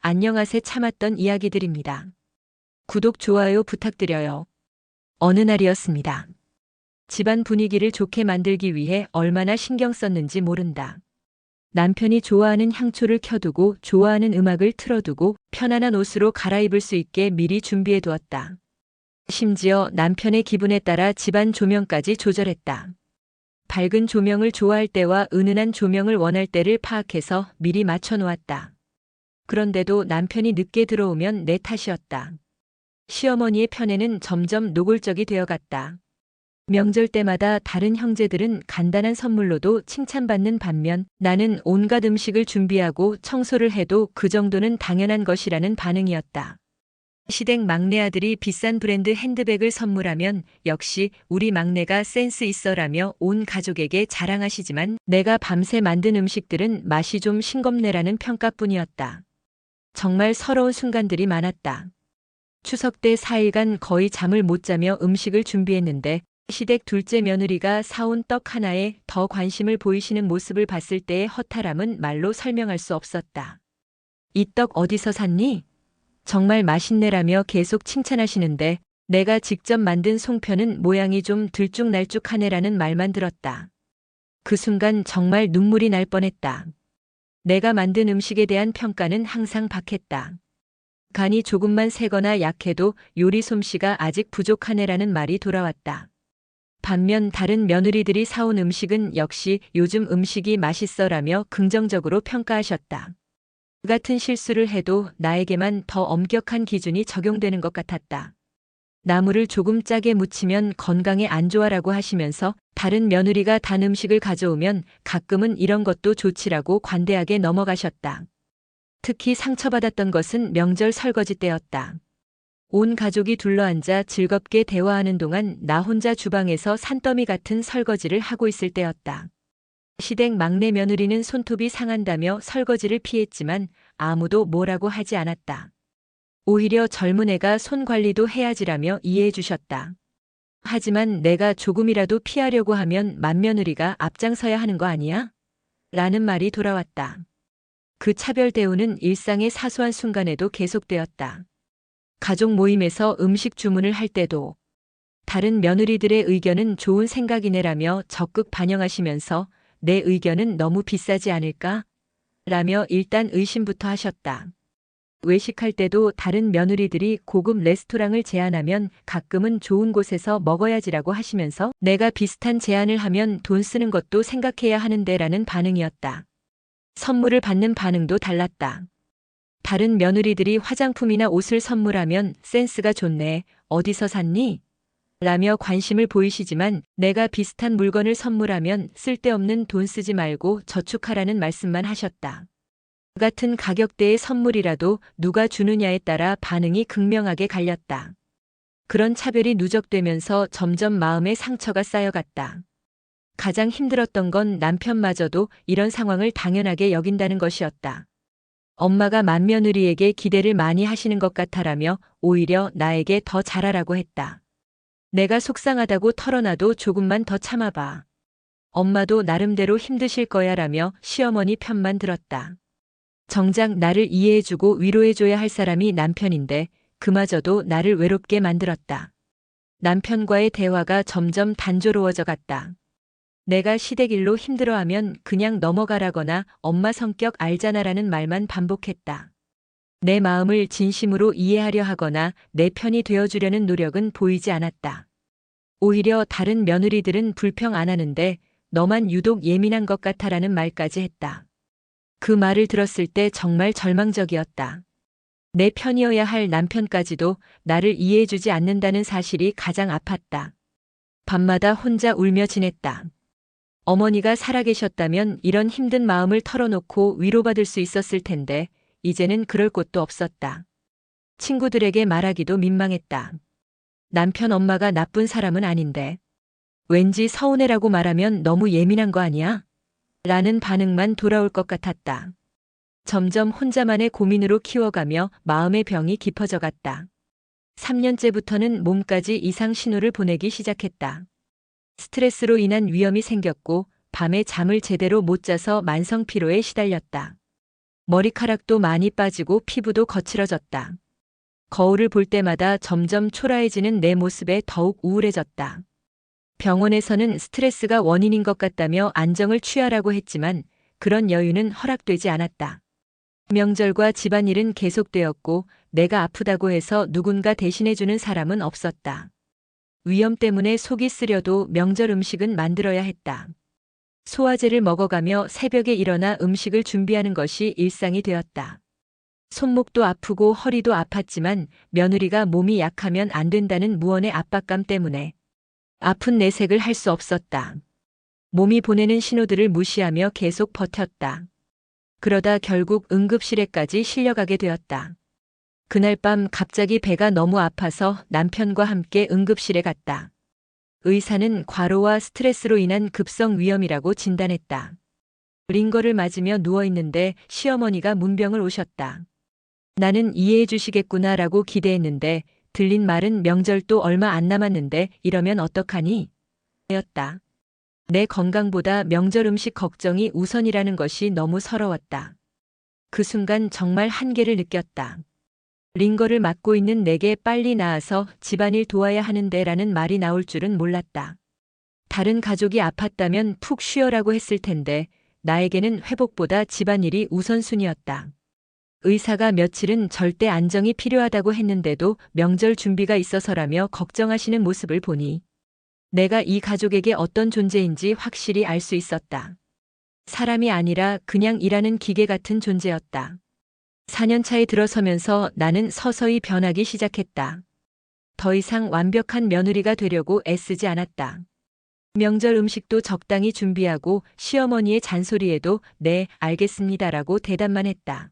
안녕하세 참았던 이야기들입니다. 구독, 좋아요 부탁드려요. 어느 날이었습니다. 집안 분위기를 좋게 만들기 위해 얼마나 신경 썼는지 모른다. 남편이 좋아하는 향초를 켜두고 좋아하는 음악을 틀어두고 편안한 옷으로 갈아입을 수 있게 미리 준비해 두었다. 심지어 남편의 기분에 따라 집안 조명까지 조절했다. 밝은 조명을 좋아할 때와 은은한 조명을 원할 때를 파악해서 미리 맞춰 놓았다. 그런데도 남편이 늦게 들어오면 내 탓이었다. 시어머니의 편애는 점점 노골적이 되어갔다. 명절 때마다 다른 형제들은 간단한 선물로도 칭찬받는 반면 나는 온갖 음식을 준비하고 청소를 해도 그 정도는 당연한 것이라는 반응이었다. 시댁 막내 아들이 비싼 브랜드 핸드백을 선물하면 역시 우리 막내가 센스 있어라며 온 가족에게 자랑하시지만 내가 밤새 만든 음식들은 맛이 좀 싱겁네라는 평가뿐이었다. 정말 서러운 순간들이 많았다. 추석 때 4일간 거의 잠을 못 자며 음식을 준비했는데 시댁 둘째 며느리가 사온 떡 하나에 더 관심을 보이시는 모습을 봤을 때의 허탈함은 말로 설명할 수 없었다. 이 떡 어디서 샀니? 정말 맛있네라며 계속 칭찬하시는데 내가 직접 만든 송편은 모양이 좀 들쭉날쭉하네라는 말만 들었다. 그 순간 정말 눈물이 날 뻔했다. 내가 만든 음식에 대한 평가는 항상 박했다. 간이 조금만 세거나 약해도 요리 솜씨가 아직 부족하네라는 말이 돌아왔다. 반면 다른 며느리들이 사온 음식은 역시 요즘 음식이 맛있어라며 긍정적으로 평가하셨다. 같은 실수를 해도 나에게만 더 엄격한 기준이 적용되는 것 같았다. 나물을 조금 짜게 무치면 건강에 안 좋아라고 하시면서 다른 며느리가 단 음식을 가져오면 가끔은 이런 것도 좋지라고 관대하게 넘어가셨다. 특히 상처받았던 것은 명절 설거지 때였다. 온 가족이 둘러앉아 즐겁게 대화하는 동안 나 혼자 주방에서 산더미 같은 설거지를 하고 있을 때였다. 시댁 막내 며느리는 손톱이 상한다며 설거지를 피했지만 아무도 뭐라고 하지 않았다. 오히려 젊은 애가 손 관리도 해야지라며 이해해 주셨다. 하지만 내가 조금이라도 피하려고 하면 맏며느리가 앞장서야 하는 거 아니야? 라는 말이 돌아왔다. 그 차별 대우는 일상의 사소한 순간에도 계속되었다. 가족 모임에서 음식 주문을 할 때도 다른 며느리들의 의견은 좋은 생각이네라며 적극 반영하시면서 내 의견은 너무 비싸지 않을까? 라며 일단 의심부터 하셨다. 외식할 때도 다른 며느리들이 고급 레스토랑을 제안하면 가끔은 좋은 곳에서 먹어야지라고 하시면서 내가 비슷한 제안을 하면 돈 쓰는 것도 생각해야 하는데라는 반응이었다. 선물을 받는 반응도 달랐다. 다른 며느리들이 화장품이나 옷을 선물하면 센스가 좋네, 어디서 샀니? 라며 관심을 보이시지만 내가 비슷한 물건을 선물하면 쓸데없는 돈 쓰지 말고 저축하라는 말씀만 하셨다. 같은 가격대의 선물이라도 누가 주느냐에 따라 반응이 극명하게 갈렸다. 그런 차별이 누적되면서 점점 마음의 상처가 쌓여갔다. 가장 힘들었던 건 남편마저도 이런 상황을 당연하게 여긴다는 것이었다. 엄마가 맏며느리에게 기대를 많이 하시는 것 같아라며 오히려 나에게 더 잘하라고 했다. 내가 속상하다고 털어놔도 조금만 더 참아봐. 엄마도 나름대로 힘드실 거야라며 시어머니 편만 들었다. 정작 나를 이해해주고 위로해줘야 할 사람이 남편인데 그마저도 나를 외롭게 만들었다. 남편과의 대화가 점점 단조로워져 갔다. 내가 시댁 일로 힘들어하면 그냥 넘어가라거나 엄마 성격 알잖아라는 말만 반복했다. 내 마음을 진심으로 이해하려 하거나 내 편이 되어주려는 노력은 보이지 않았다. 오히려 다른 며느리들은 불평 안 하는데 너만 유독 예민한 것 같아라는 말까지 했다. 그 말을 들었을 때 정말 절망적이었다. 내 편이어야 할 남편까지도 나를 이해해주지 않는다는 사실이 가장 아팠다. 밤마다 혼자 울며 지냈다. 어머니가 살아계셨다면 이런 힘든 마음을 털어놓고 위로받을 수 있었을 텐데 이제는 그럴 곳도 없었다. 친구들에게 말하기도 민망했다. 남편 엄마가 나쁜 사람은 아닌데 왠지 서운해라고 말하면 너무 예민한 거 아니야? 라는 반응만 돌아올 것 같았다. 점점 혼자만의 고민으로 키워가며 마음의 병이 깊어져 갔다. 3년째부터는 몸까지 이상 신호를 보내기 시작했다. 스트레스로 인한 위염이 생겼고 밤에 잠을 제대로 못 자서 만성 피로에 시달렸다. 머리카락도 많이 빠지고 피부도 거칠어졌다. 거울을 볼 때마다 점점 초라해지는 내 모습에 더욱 우울해졌다. 병원에서는 스트레스가 원인인 것 같다며 안정을 취하라고 했지만 그런 여유는 허락되지 않았다. 명절과 집안일은 계속되었고 내가 아프다고 해서 누군가 대신해주는 사람은 없었다. 위염 때문에 속이 쓰려도 명절 음식은 만들어야 했다. 소화제를 먹어가며 새벽에 일어나 음식을 준비하는 것이 일상이 되었다. 손목도 아프고 허리도 아팠지만 며느리가 몸이 약하면 안 된다는 무언의 압박감 때문에 아픈 내색을 할 수 없었다. 몸이 보내는 신호들을 무시하며 계속 버텼다. 그러다 결국 응급실에까지 실려가게 되었다. 그날 밤 갑자기 배가 너무 아파서 남편과 함께 응급실에 갔다. 의사는 과로와 스트레스로 인한 급성 위염이라고 진단했다. 링거를 맞으며 누워있는데 시어머니가 문병을 오셨다. 나는 이해해 주시겠구나라고 기대했는데 들린 말은 명절도 얼마 안 남았는데 이러면 어떡하니? 였다. 내 건강보다 명절 음식 걱정이 우선이라는 것이 너무 서러웠다. 그 순간 정말 한계를 느꼈다. 링거를 맞고 있는 내게 빨리 나아서 집안일 도와야 하는데 라는 말이 나올 줄은 몰랐다. 다른 가족이 아팠다면 푹 쉬어라고 했을 텐데 나에게는 회복보다 집안일이 우선순위였다. 의사가 며칠은 절대 안정이 필요하다고 했는데도 명절 준비가 있어서라며 걱정하시는 모습을 보니 내가 이 가족에게 어떤 존재인지 확실히 알 수 있었다. 사람이 아니라 그냥 일하는 기계 같은 존재였다. 4년 차에 들어서면서 나는 서서히 변하기 시작했다. 더 이상 완벽한 며느리가 되려고 애쓰지 않았다. 명절 음식도 적당히 준비하고 시어머니의 잔소리에도 네, 알겠습니다라고 대답만 했다.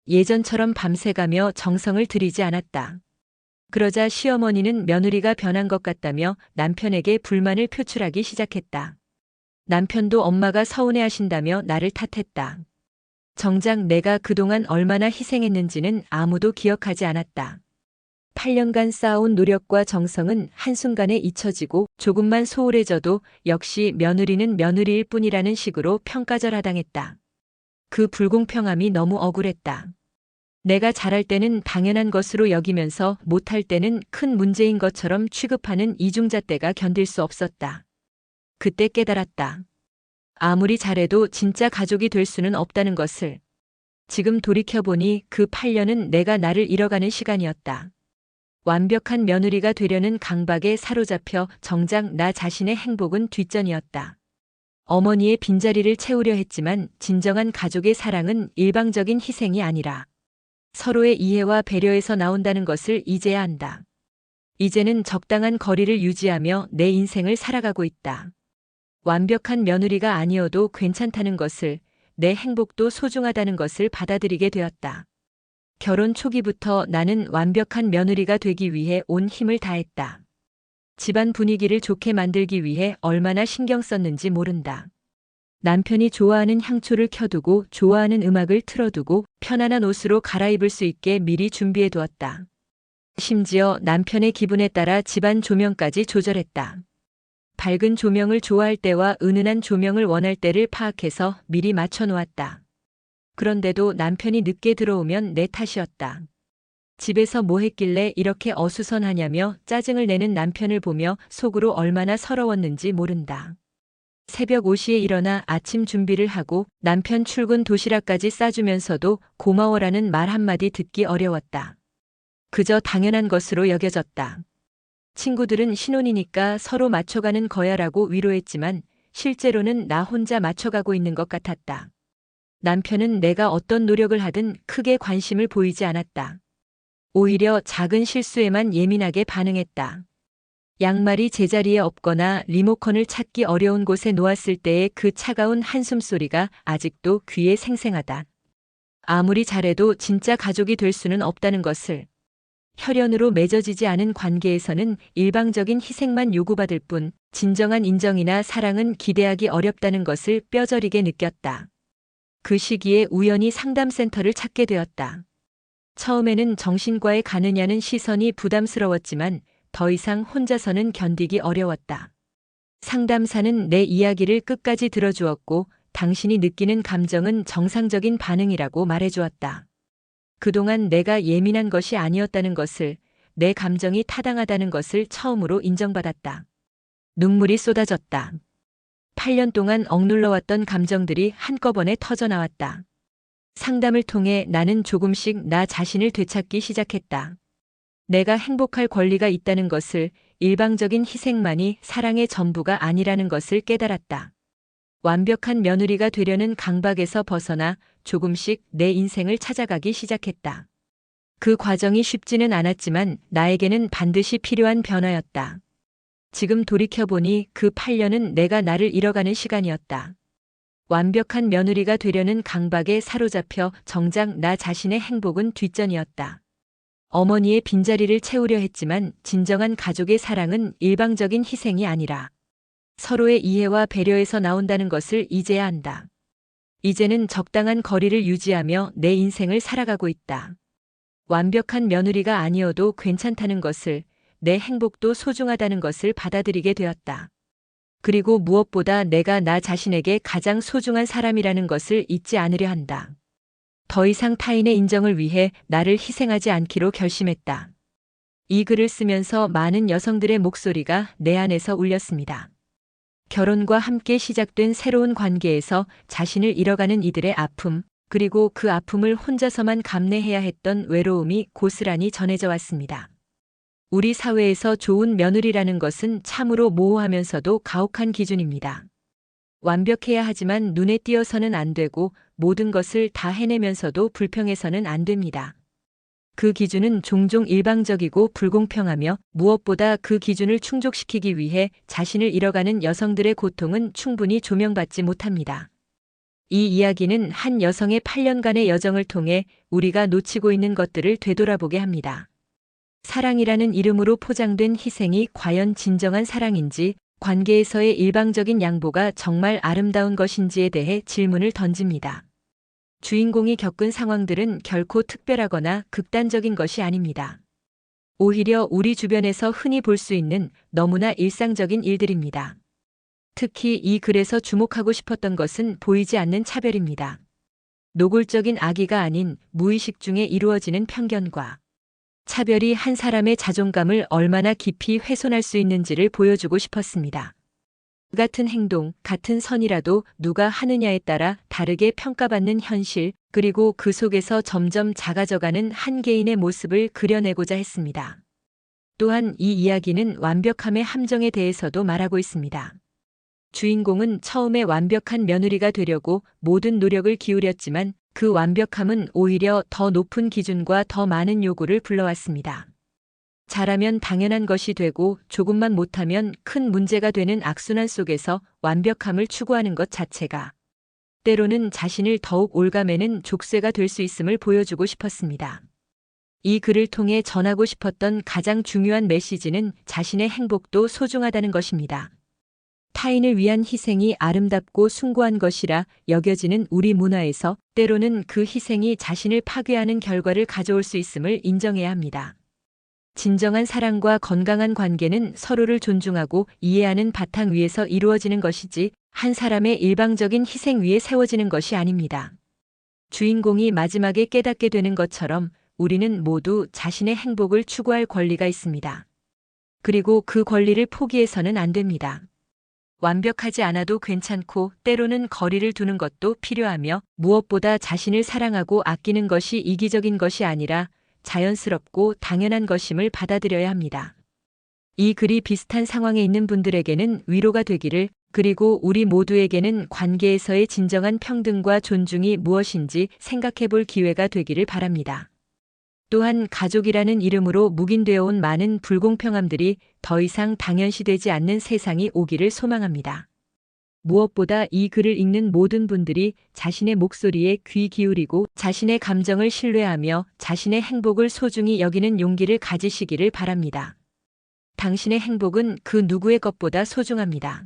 예전처럼 밤새가며 정성을 들이지 않았다. 그러자 시어머니는 며느리가 변한 것 같다며 남편에게 불만을 표출하기 시작했다. 남편도 엄마가 서운해하신다며 나를 탓했다. 정작 내가 그동안 얼마나 희생했는지는 아무도 기억하지 않았다. 8년간 쌓아온 노력과 정성은 한순간에 잊혀지고 조금만 소홀해져도 역시 며느리는 며느리일 뿐이라는 식으로 평가절하당했다. 그 불공평함이 너무 억울했다. 내가 잘할 때는 당연한 것으로 여기면서 못할 때는 큰 문제인 것처럼 취급하는 이중잣대가 견딜 수 없었다. 그때 깨달았다. 아무리 잘해도 진짜 가족이 될 수는 없다는 것을. 지금 돌이켜보니 그 8년은 내가 나를 잃어가는 시간이었다. 완벽한 며느리가 되려는 강박에 사로잡혀 정작 나 자신의 행복은 뒷전이었다. 어머니의 빈자리를 채우려 했지만 진정한 가족의 사랑은 일방적인 희생이 아니라 서로의 이해와 배려에서 나온다는 것을 이제야 안다. 이제는 적당한 거리를 유지하며 내 인생을 살아가고 있다. 완벽한 며느리가 아니어도 괜찮다는 것을, 내 행복도 소중하다는 것을 받아들이게 되었다. 결혼 초기부터 나는 완벽한 며느리가 되기 위해 온 힘을 다했다. 집안 분위기를 좋게 만들기 위해 얼마나 신경 썼는지 모른다. 남편이 좋아하는 향초를 켜두고 좋아하는 음악을 틀어두고 편안한 옷으로 갈아입을 수 있게 미리 준비해 두었다. 심지어 남편의 기분에 따라 집안 조명까지 조절했다. 밝은 조명을 좋아할 때와 은은한 조명을 원할 때를 파악해서 미리 맞춰 놓았다. 그런데도 남편이 늦게 들어오면 내 탓이었다. 집에서 뭐 했길래 이렇게 어수선하냐며 짜증을 내는 남편을 보며 속으로 얼마나 서러웠는지 모른다. 새벽 5시에 일어나 아침 준비를 하고 남편 출근 도시락까지 싸주면서도 고마워라는 말 한마디 듣기 어려웠다. 그저 당연한 것으로 여겨졌다. 친구들은 신혼이니까 서로 맞춰가는 거야라고 위로했지만 실제로는 나 혼자 맞춰가고 있는 것 같았다. 남편은 내가 어떤 노력을 하든 크게 관심을 보이지 않았다. 오히려 작은 실수에만 예민하게 반응했다. 양말이 제자리에 없거나 리모컨을 찾기 어려운 곳에 놓았을 때의 그 차가운 한숨 소리가 아직도 귀에 생생하다. 아무리 잘해도 진짜 가족이 될 수는 없다는 것을. 혈연으로 맺어지지 않은 관계에서는 일방적인 희생만 요구받을 뿐 진정한 인정이나 사랑은 기대하기 어렵다는 것을 뼈저리게 느꼈다. 그 시기에 우연히 상담센터를 찾게 되었다. 처음에는 정신과에 가느냐는 시선이 부담스러웠지만 더 이상 혼자서는 견디기 어려웠다. 상담사는 내 이야기를 끝까지 들어주었고 당신이 느끼는 감정은 정상적인 반응이라고 말해주었다. 그동안 내가 예민한 것이 아니었다는 것을, 내 감정이 타당하다는 것을 처음으로 인정받았다. 눈물이 쏟아졌다. 8년 동안 억눌러왔던 감정들이 한꺼번에 터져나왔다. 상담을 통해 나는 조금씩 나 자신을 되찾기 시작했다. 내가 행복할 권리가 있다는 것을, 일방적인 희생만이 사랑의 전부가 아니라는 것을 깨달았다. 완벽한 며느리가 되려는 강박에서 벗어나 조금씩 내 인생을 찾아가기 시작했다. 그 과정이 쉽지는 않았지만 나에게는 반드시 필요한 변화였다. 지금 돌이켜보니 그 8년은 내가 나를 잃어가는 시간이었다. 완벽한 며느리가 되려는 강박에 사로잡혀 정작 나 자신의 행복은 뒷전이었다. 어머니의 빈자리를 채우려 했지만 진정한 가족의 사랑은 일방적인 희생이 아니라 서로의 이해와 배려에서 나온다는 것을 이제야 안다. 이제는 적당한 거리를 유지하며 내 인생을 살아가고 있다. 완벽한 며느리가 아니어도 괜찮다는 것을, 내 행복도 소중하다는 것을 받아들이게 되었다. 그리고 무엇보다 내가 나 자신에게 가장 소중한 사람이라는 것을 잊지 않으려 한다. 더 이상 타인의 인정을 위해 나를 희생하지 않기로 결심했다. 이 글을 쓰면서 많은 여성들의 목소리가 내 안에서 울렸습니다. 결혼과 함께 시작된 새로운 관계에서 자신을 잃어가는 이들의 아픔, 그리고 그 아픔을 혼자서만 감내해야 했던 외로움이 고스란히 전해져 왔습니다. 우리 사회에서 좋은 며느리라는 것은 참으로 모호하면서도 가혹한 기준입니다. 완벽해야 하지만 눈에 띄어서는 안 되고 모든 것을 다 해내면서도 불평해서는 안 됩니다. 그 기준은 종종 일방적이고 불공평하며 무엇보다 그 기준을 충족시키기 위해 자신을 잃어가는 여성들의 고통은 충분히 조명받지 못합니다. 이 이야기는 한 여성의 8년간의 여정을 통해 우리가 놓치고 있는 것들을 되돌아보게 합니다. 사랑이라는 이름으로 포장된 희생이 과연 진정한 사랑인지, 관계에서의 일방적인 양보가 정말 아름다운 것인지에 대해 질문을 던집니다. 주인공이 겪은 상황들은 결코 특별하거나 극단적인 것이 아닙니다. 오히려 우리 주변에서 흔히 볼 수 있는 너무나 일상적인 일들입니다. 특히 이 글에서 주목하고 싶었던 것은 보이지 않는 차별입니다. 노골적인 악의가 아닌 무의식 중에 이루어지는 편견과 차별이 한 사람의 자존감을 얼마나 깊이 훼손할 수 있는지를 보여주고 싶었습니다. 같은 행동, 같은 선이라도 누가 하느냐에 따라 다르게 평가받는 현실, 그리고 그 속에서 점점 작아져가는 한 개인의 모습을 그려내고자 했습니다. 또한 이 이야기는 완벽함의 함정에 대해서도 말하고 있습니다. 주인공은 처음에 완벽한 며느리가 되려고 모든 노력을 기울였지만 그 완벽함은 오히려 더 높은 기준과 더 많은 요구를 불러왔습니다. 잘하면 당연한 것이 되고 조금만 못하면 큰 문제가 되는 악순환 속에서 완벽함을 추구하는 것 자체가 때로는 자신을 더욱 올가매는 족쇄가 될 수 있음을 보여주고 싶었습니다. 이 글을 통해 전하고 싶었던 가장 중요한 메시지는 자신의 행복도 소중하다는 것입니다. 타인을 위한 희생이 아름답고 숭고한 것이라 여겨지는 우리 문화에서 때로는 그 희생이 자신을 파괴하는 결과를 가져올 수 있음을 인정해야 합니다. 진정한 사랑과 건강한 관계는 서로를 존중하고 이해하는 바탕 위에서 이루어지는 것이지 한 사람의 일방적인 희생 위에 세워지는 것이 아닙니다. 주인공이 마지막에 깨닫게 되는 것처럼 우리는 모두 자신의 행복을 추구할 권리가 있습니다. 그리고 그 권리를 포기해서는 안 됩니다. 완벽하지 않아도 괜찮고 때로는 거리를 두는 것도 필요하며 무엇보다 자신을 사랑하고 아끼는 것이 이기적인 것이 아니라 자연스럽고 당연한 것임을 받아들여야 합니다. 이 글이 비슷한 상황에 있는 분들에게는 위로가 되기를, 그리고 우리 모두에게는 관계에서의 진정한 평등과 존중이 무엇인지 생각해 볼 기회가 되기를 바랍니다. 또한 가족이라는 이름으로 묵인되어 온 많은 불공평함들이 더 이상 당연시되지 않는 세상이 오기를 소망합니다. 무엇보다 이 글을 읽는 모든 분들이 자신의 목소리에 귀 기울이고 자신의 감정을 신뢰하며 자신의 행복을 소중히 여기는 용기를 가지시기를 바랍니다. 당신의 행복은 그 누구의 것보다 소중합니다.